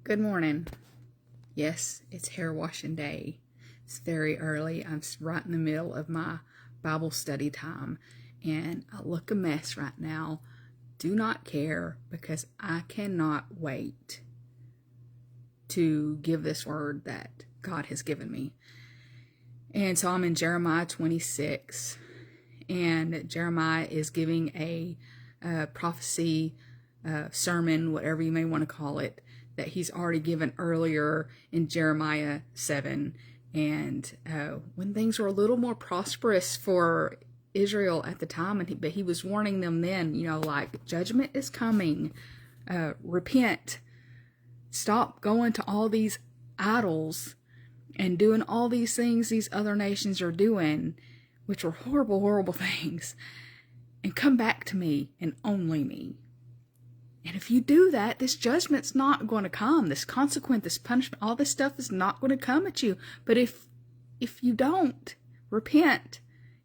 Good morning. Yes, it's hair washing day. It's very early. I'm right in the middle of my Bible study time, and I look a mess right now. Do not care, because I cannot wait to give this word that God has given me. And so I'm in Jeremiah 26, and Jeremiah is giving a prophecy, sermon, whatever you may want to call it, that he's already given earlier in Jeremiah 7. And when things were a little more prosperous for Israel at the time, but he was warning them then, like, judgment is coming. Repent. Stop going to all these idols and doing all these things these other nations are doing, which are horrible, horrible things. And come back to me and only me. And if you do that, this judgment's not going to come. This consequence, this punishment, all this stuff is not going to come at you. But if you don't repent,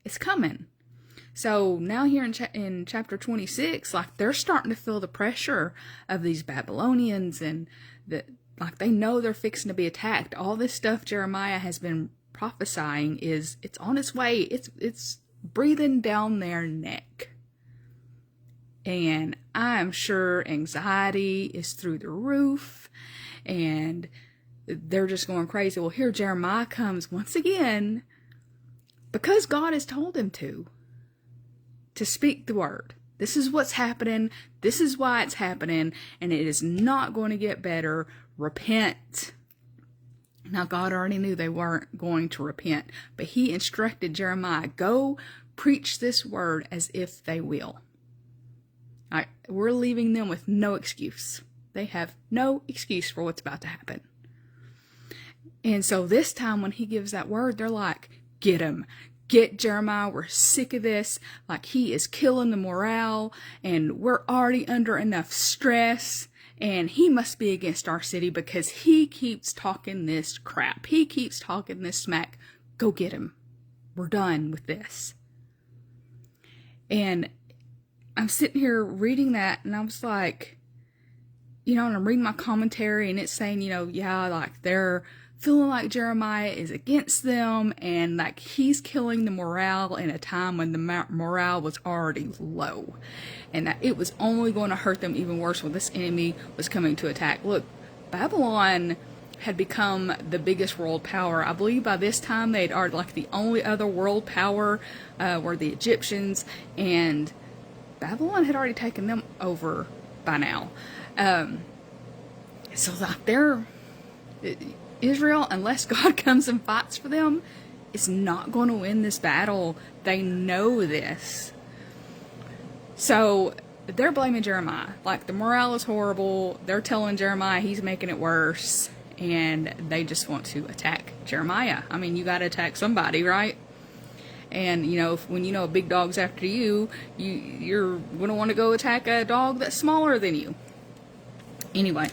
it's coming. So now here in chapter 26, like, they're starting to feel the pressure of these Babylonians, and like, they know they're fixing to be attacked. All this stuff Jeremiah has been prophesying it's on its way. It's breathing down their neck. And I'm sure anxiety is through the roof, and they're just going crazy. Well, here Jeremiah comes once again, because God has told him to speak the word. This is what's happening. This is why it's happening, and it is not going to get better. Repent. Now, God already knew they weren't going to repent, but he instructed Jeremiah, go preach this word as if they will. We're leaving them with no excuse. They have no excuse for what's about to happen. And so this time when he gives that word, they're like, get him. Get Jeremiah. We're sick of this. Like, he is killing the morale, and we're already under enough stress. And he must be against our city because he keeps talking this crap. He keeps talking this smack. Go get him. We're done with this. And I'm sitting here reading that, and I was like, and I'm reading my commentary, and it's saying, like, they're feeling like Jeremiah is against them, and like, he's killing the morale in a time when the morale was already low, and that it was only going to hurt them even worse when this enemy was coming to attack. Look, Babylon had become the biggest world power. I believe by this time they'd already, like, the only other world power were the Egyptians, and Babylon had already taken them over by now. So like, Israel, unless God comes and fights for them, is not going to win this battle. They know this. So they're blaming Jeremiah. Like, the morale is horrible. They're telling Jeremiah he's making it worse, and they just want to attack Jeremiah. I mean, you got to attack somebody, right? And, when a big dog's after you, you're going to want to go attack a dog that's smaller than you. Anyway,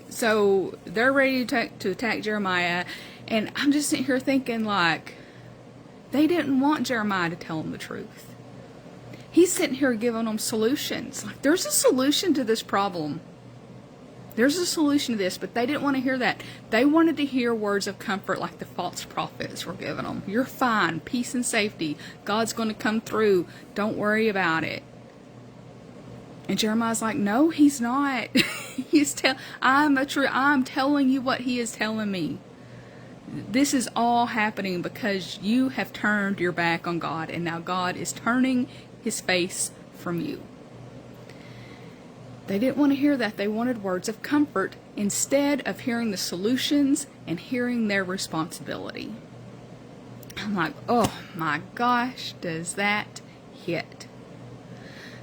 so they're ready to attack Jeremiah, and I'm just sitting here thinking, like, they didn't want Jeremiah to tell them the truth. He's sitting here giving them solutions. Like, there's a solution to this problem. There's a solution to this, but they didn't want to hear that. They wanted to hear words of comfort like the false prophets were giving them. You're fine. Peace and safety. God's going to come through. Don't worry about it. And Jeremiah's like, no, he's not. I'm telling you what he is telling me. This is all happening because you have turned your back on God, and now God is turning his face from you. They didn't want to hear that. They wanted words of comfort instead of hearing the solutions and hearing their responsibility. I'm like, oh my gosh, does that hit?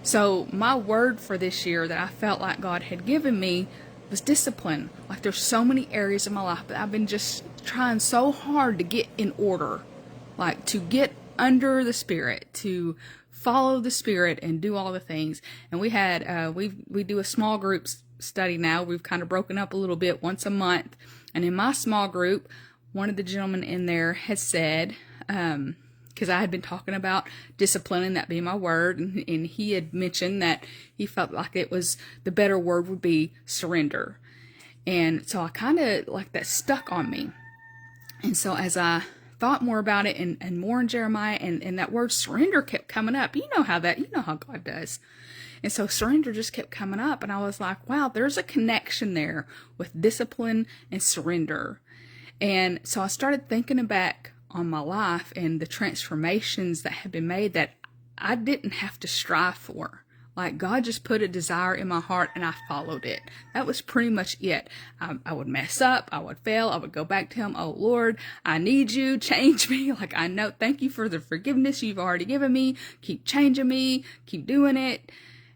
So my word for this year that I felt like God had given me was discipline. Like, there's so many areas of my life that I've been just trying so hard to get in order. Like, to get under the Spirit, to follow the Spirit and do all the things. And we had, we do a small group study now. We've kind of broken up a little bit once a month. And in my small group, one of the gentlemen in there had said, because I had been talking about discipline and that being my word, and he had mentioned that he felt like it was, the better word would be surrender. And so I kind of like that stuck on me. And so as I thought more about it and more in Jeremiah, and that word surrender kept coming up. You know how God does. And so surrender just kept coming up. And I was like, wow, there's a connection there with discipline and surrender. And so I started thinking back on my life and the transformations that had been made that I didn't have to strive for. Like, God just put a desire in my heart and I followed it. That was pretty much it. I would mess up. I would fail. I would go back to him. Oh, Lord, I need you. Change me. Like, I know. Thank you for the forgiveness you've already given me. Keep changing me. Keep doing it.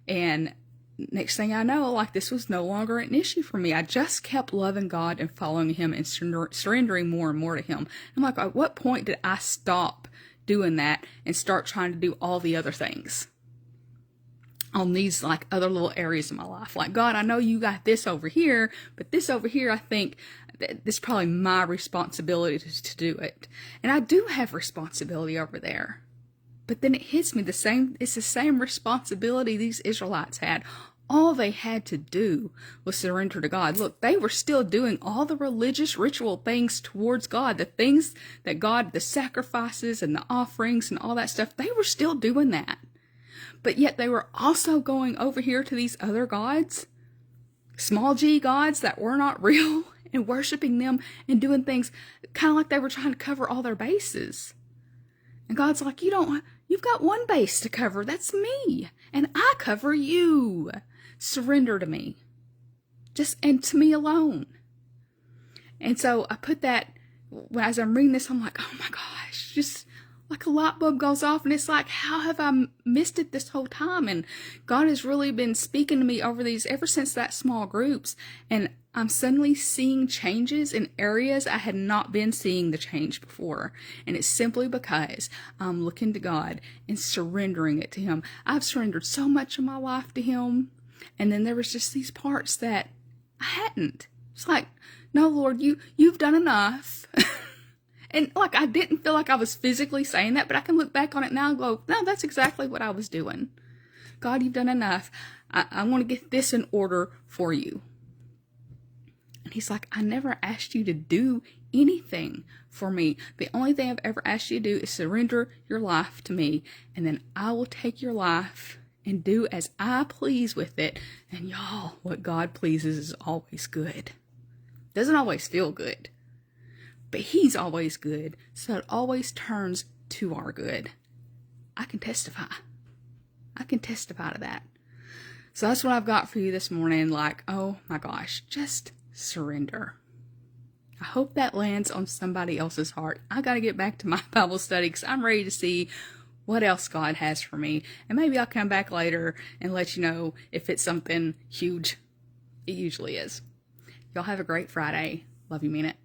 And next thing I know, like, this was no longer an issue for me. I just kept loving God and following him and surrendering more and more to him. I'm like, at what point did I stop doing that and start trying to do all the other things on these like other little areas of my life? Like, God, I know you got this over here, but this over here, I think this is probably my responsibility to do it. And I do have responsibility over there. But then it hits me it's the same responsibility these Israelites had. All they had to do was surrender to God. Look, they were still doing all the religious ritual things towards God, the things that God, the sacrifices and the offerings and all that stuff, they were still doing that. But yet they were also going over here to these other gods, small g gods that were not real, and worshiping them and doing things kind of like they were trying to cover all their bases. And God's like, you've got one base to cover. That's me. And I cover you. Surrender to me. And to me alone. And so I put that, as I'm reading this, I'm like, oh my gosh, just like a light bulb goes off. And it's like, how have I missed it this whole time? And God has really been speaking to me ever since that small groups. And I'm suddenly seeing changes in areas I had not been seeing the change before. And it's simply because I'm looking to God and surrendering it to him. I've surrendered so much of my life to him. And then there was just these parts that I hadn't. It's like, no, Lord, you've done enough. And like, I didn't feel like I was physically saying that, but I can look back on it now and go, no, that's exactly what I was doing. God, you've done enough. I want to get this in order for you. And he's like, I never asked you to do anything for me. The only thing I've ever asked you to do is surrender your life to me. And then I will take your life and do as I please with it. And y'all, what God pleases is always good. Doesn't always feel good, but he's always good. So it always turns to our good. I can testify. I can testify to that. So that's what I've got for you this morning. Like, oh my gosh, just surrender. I hope that lands on somebody else's heart. I got to get back to my Bible study because I'm ready to see what else God has for me. And maybe I'll come back later and let you know if it's something huge. It usually is. Y'all have a great Friday. Love you, mean it.